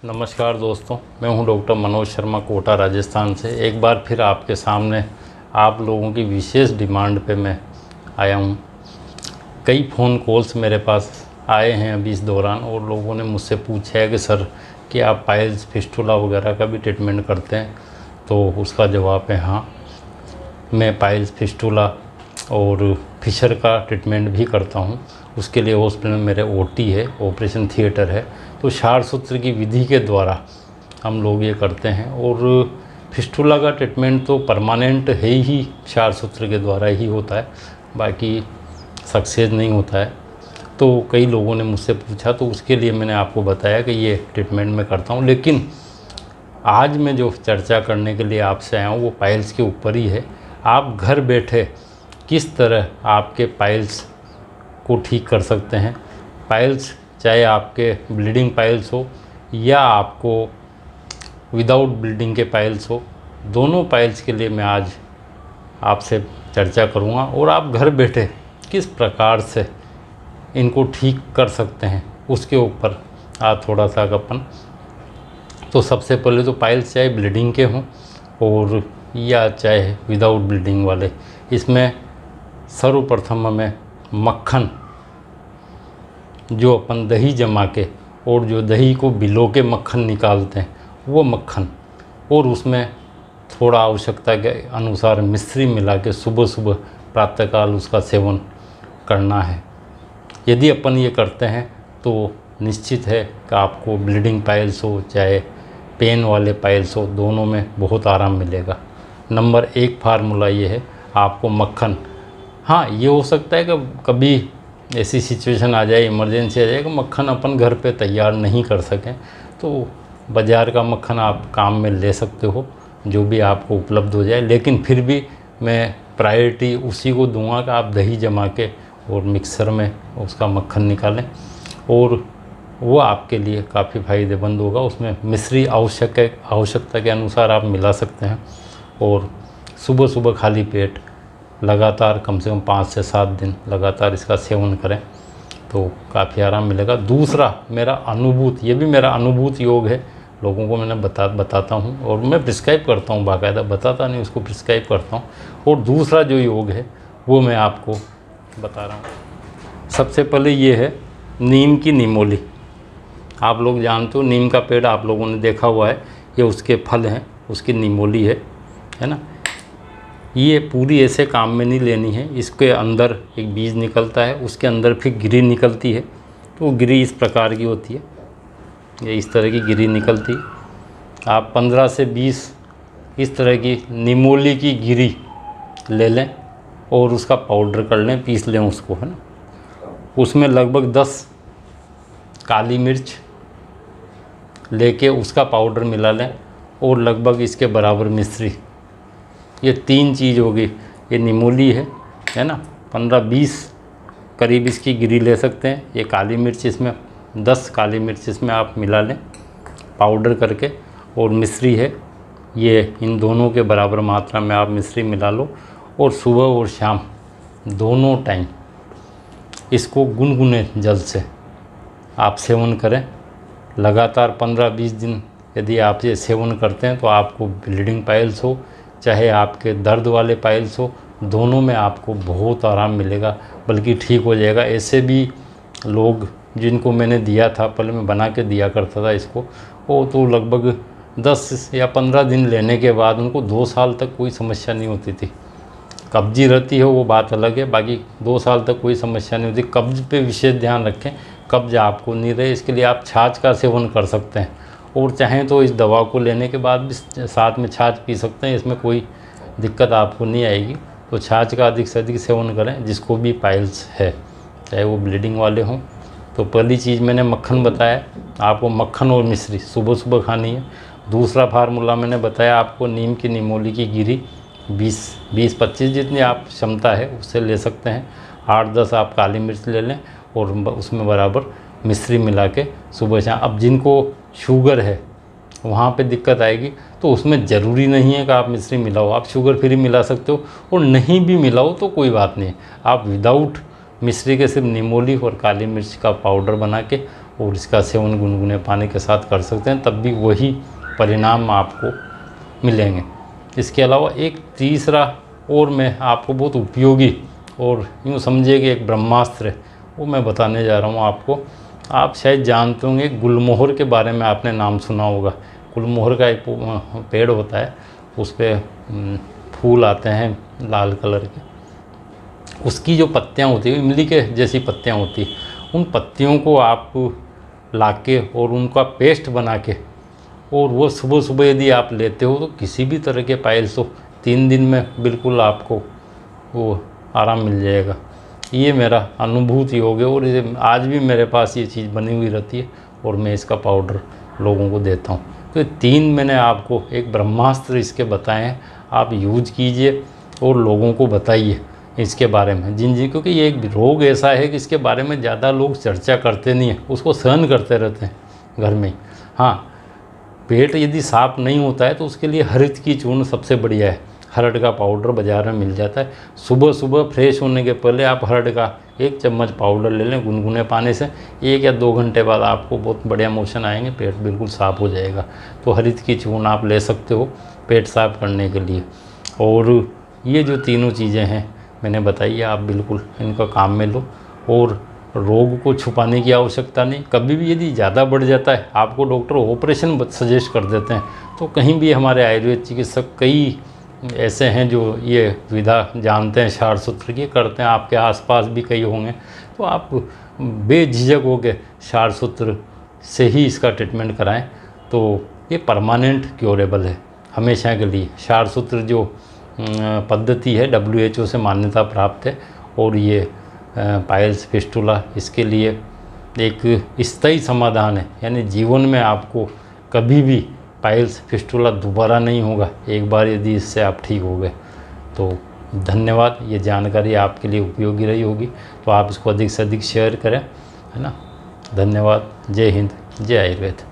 नमस्कार दोस्तों, मैं हूं डॉक्टर मनोज शर्मा, कोटा राजस्थान से। एक बार फिर आपके सामने आप लोगों की विशेष डिमांड पे मैं आया हूं। कई फ़ोन कॉल्स मेरे पास आए हैं अभी इस दौरान, और लोगों ने मुझसे पूछा है कि सर कि आप पाइल्स, फिस्टुला वगैरह का भी ट्रीटमेंट करते हैं। तो उसका जवाब है हाँ, मैं पाइल्स, फिस्टुला और फिशर का ट्रीटमेंट भी करता हूं। उसके लिए हॉस्पिटल में मेरे ओटी है, ऑपरेशन थिएटर है। तो क्षार सूत्र की विधि के द्वारा हम लोग ये करते हैं। और फिस्टुला का ट्रीटमेंट तो परमानेंट है ही, क्षार सूत्र के द्वारा ही होता है, बाकी सक्सेस नहीं होता है। तो कई लोगों ने मुझसे पूछा, तो उसके लिए मैंने आपको बताया कि ये ट्रीटमेंट मैं करता हूँ। लेकिन आज मैं जो चर्चा करने के लिए आपसे आया हूँ वो पाइल्स के ऊपर ही है। आप घर बैठे किस तरह आपके पाइल्स को ठीक कर सकते हैं। पाइल्स चाहे आपके ब्लीडिंग पाइल्स हो या आपको विदाउट ब्लीडिंग के पाइल्स हो, दोनों पाइल्स के लिए मैं आज आपसे चर्चा करूंगा। और आप घर बैठे किस प्रकार से इनको ठीक कर सकते हैं उसके ऊपर आज थोड़ा सा अपन। तो सबसे पहले तो पाइल्स चाहे ब्लीडिंग के हों और या चाहे विदाउट ब्लीडिंग वाले, इसमें सर्वप्रथम हमें मक्खन, जो अपन दही जमा के और जो दही को भिगो के मक्खन निकालते हैं वो मक्खन, और उसमें थोड़ा आवश्यकता के अनुसार मिश्री मिला के सुबह सुबह प्रातःकाल उसका सेवन करना है। यदि अपन ये करते हैं तो निश्चित है कि आपको ब्लीडिंग पाइल्स हो चाहे पेन वाले पाइल्स हो, दोनों में बहुत आराम मिलेगा। नंबर 1 फार्मूला ये है, आपको मक्खन। हाँ, ये हो सकता है कि कभी ऐसी सिचुएशन आ जाए, इमरजेंसी आ जाए कि मक्खन अपन घर पे तैयार नहीं कर सकें, तो बाज़ार का मक्खन आप काम में ले सकते हो, जो भी आपको उपलब्ध हो जाए। लेकिन फिर भी मैं प्रायोरिटी उसी को दूंगा कि आप दही जमा के और मिक्सर में उसका मक्खन निकालें, और वो आपके लिए काफ़ी फ़ायदेमंद होगा। उसमें मिश्री आवश्यकता के अनुसार आप मिला सकते हैं, और सुबह सुबह खाली पेट लगातार कम से कम 5 से 7 दिन लगातार इसका सेवन करें तो काफ़ी आराम मिलेगा। दूसरा मेरा अनुभूत, ये भी मेरा अनुभूत योग है, लोगों को मैंने बताता हूँ, और मैं प्रिस्क्राइब करता हूँ, बाकायदा बताता नहीं, उसको प्रिस्क्राइब करता हूँ। और दूसरा जो योग है वो मैं आपको बता रहा हूँ। सबसे पहले ये है नीम की निमोली। आप लोग जानते हो नीम का पेड़ आप लोगों ने देखा हुआ है, ये उसके फल हैं, उसकी निमोली है ना। ये पूरी ऐसे काम में नहीं लेनी है, इसके अंदर एक बीज निकलता है, उसके अंदर फिर गिरी निकलती है। तो वो गिरी इस प्रकार की होती है, ये इस तरह की गिरी निकलती है। आप 15 से 20 इस तरह की निमोली की गिरी ले लें और उसका पाउडर कर लें, पीस लें उसको, है ना। उसमें लगभग 10 काली मिर्च लेके उसका पाउडर मिला लें, और लगभग इसके बराबर मिश्री। ये 3 चीज़ होगी। ये निमोली है ना, 15-20 करीब इसकी गिरी ले सकते हैं। ये काली मिर्च, इसमें 10 काली मिर्च इसमें आप मिला लें पाउडर करके, और मिश्री है, ये इन दोनों के बराबर मात्रा में आप मिश्री मिला लो, और सुबह और शाम दोनों टाइम इसको गुनगुने जल से आप सेवन करें। लगातार 15-20 दिन यदि आप ये सेवन करते हैं तो आपको ब्लीडिंग पाइल्स हो चाहे आपके दर्द वाले पाइल्स हो, दोनों में आपको बहुत आराम मिलेगा, बल्कि ठीक हो जाएगा। ऐसे भी लोग जिनको मैंने दिया था, पहले मैं बना के दिया करता था इसको, वो तो लगभग 10 या 15 दिन लेने के बाद उनको 2 साल तक कोई समस्या नहीं होती थी। कब्जी रहती है वो बात अलग है, बाकी 2 साल तक कोई समस्या नहीं होती। कब्ज पे विशेष ध्यान रखें, कब्ज आपको नहीं रहे, इसके लिए आप छाछ का सेवन कर सकते हैं, और चाहें तो इस दवा को लेने के बाद भी साथ में छाछ पी सकते हैं, इसमें कोई दिक्कत आपको नहीं आएगी। तो छाछ का अधिक से अधिक सेवन करें जिसको भी पाइल्स है, चाहे वो ब्लीडिंग वाले हों। तो पहली चीज़ मैंने मक्खन बताया, आपको मक्खन और मिश्री सुबह सुबह खानी है। दूसरा फार्मूला मैंने बताया आपको, नीम की निमोली की गिरी 20-25 जितनी आप क्षमता है उससे ले सकते हैं। 8-10 आप काली मिर्च ले लें और उसमें बराबर मिश्री मिला के सुबह शाम। अब जिनको शुगर है वहाँ पे दिक्कत आएगी, तो उसमें ज़रूरी नहीं है कि आप मिश्री मिलाओ, आप शुगर फ्री मिला सकते हो, और नहीं भी मिलाओ तो कोई बात नहीं, आप विदाउट मिश्री के सिर्फ निमोली और काली मिर्च का पाउडर बना के और इसका सेवन गुनगुने पानी के साथ कर सकते हैं, तब भी वही परिणाम आपको मिलेंगे। इसके अलावा एक तीसरा और मैं आपको बहुत उपयोगी और यूँ समझिए कि एक ब्रह्मास्त्र है, वो मैं बताने जा रहा हूँ आपको। आप शायद जानते होंगे गुलमोहर के बारे में आपने नाम सुना होगा। गुलमोहर का एक पेड़ होता है, उस पर फूल आते हैं लाल कलर के। उसकी जो पत्तियाँ होती हैं, इमली के जैसी पत्तियाँ होती, उन पत्तियों को आप लाके और उनका पेस्ट बना के और वो सुबह सुबह यदि आप लेते हो तो किसी भी तरह के पाइल्स हो 3 दिन में बिल्कुल आपको वो आराम मिल जाएगा। ये मेरा अनुभूति हो गया और ये आज भी मेरे पास ये चीज़ बनी हुई रहती है और मैं इसका पाउडर लोगों को देता हूँ। तो 3 मैंने आपको एक ब्रह्मास्त्र इसके बताए हैं, आप यूज कीजिए और लोगों को बताइए इसके बारे में क्योंकि ये एक रोग ऐसा है कि इसके बारे में ज़्यादा लोग चर्चा करते नहीं हैं, उसको सहन करते रहते हैं घर में ही। हाँ, पेट यदि साफ नहीं होता है तो उसके लिए हरड़ की चूर्ण सबसे बढ़िया है। हरड़ का पाउडर बाज़ार में मिल जाता है। सुबह सुबह फ्रेश होने के पहले आप हरड़ का 1 चम्मच पाउडर ले लें गुनगुने पानी से। 1 या 2 घंटे बाद आपको बहुत बढ़िया मोशन आएंगे, पेट बिल्कुल साफ़ हो जाएगा। तो हरड़ की चूर्ण आप ले सकते हो पेट साफ़ करने के लिए। और ये जो तीनों चीज़ें हैं मैंने बताई है, आप बिल्कुल इनका काम में लो और रोग को छुपाने की आवश्यकता नहीं। कभी भी यदि ज़्यादा बढ़ जाता है, आपको डॉक्टर ऑपरेशन सजेस्ट कर देते हैं, तो कहीं भी हमारे आयुर्वेद चिकित्सक कई ऐसे हैं जो ये विधा जानते हैं, क्षार सूत्र की करते हैं, आपके आसपास भी कई होंगे। तो आप बेझिझक होकर क्षार सूत्र से ही इसका ट्रीटमेंट कराएं, तो ये परमानेंट क्योरेबल है हमेशा के लिए। क्षार सूत्र जो पद्धति है WHO से मान्यता प्राप्त है और ये पाइल्स फिस्टुला इसके लिए एक स्थायी समाधान है। यानी जीवन में आपको कभी भी पाइल्स फिस्टुला दोबारा नहीं होगा, एक बार यदि इससे आप ठीक हो गए तो। धन्यवाद, ये जानकारी आपके लिए उपयोगी रही होगी तो आप इसको अधिक से अधिक शेयर करें, है ना। धन्यवाद। जय हिंद, जय आयुर्वेद।